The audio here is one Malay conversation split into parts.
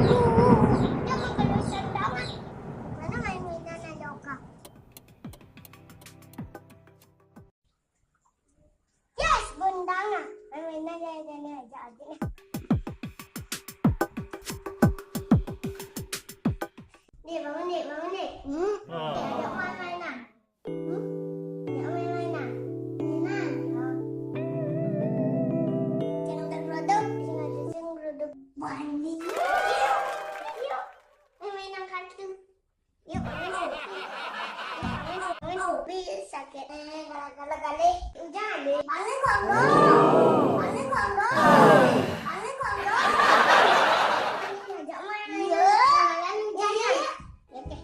Jangan kalau sandangan. Mana main mainan ada Oka? Yes, bundangan. Main mainan ada ni aja aja. Ni, bangun ni, bangun ni. Ajak main mainan. Ajak main mainan. Mainan. Jangan tergerodok. Jangan gerodok. Bani. Yuk. Main mainan kartu. Yuk, main hobi sakit. Kali. Jangan deh. Paling kondo. Paling kondo. Paling kondo. Ajak main mainan. Jangan. Okey.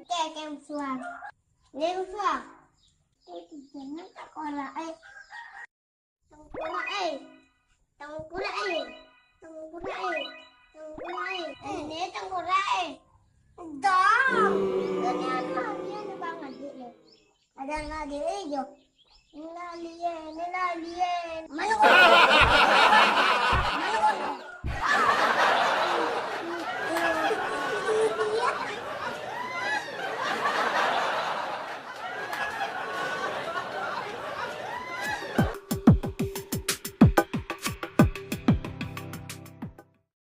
Okey, suar. Ni suar. Jangan tak korak Tengkorak Tengkorak Ini tengkorak Dah. Ini ada banget dia. Ada lagi hijau. Ini lagi. Mana kau?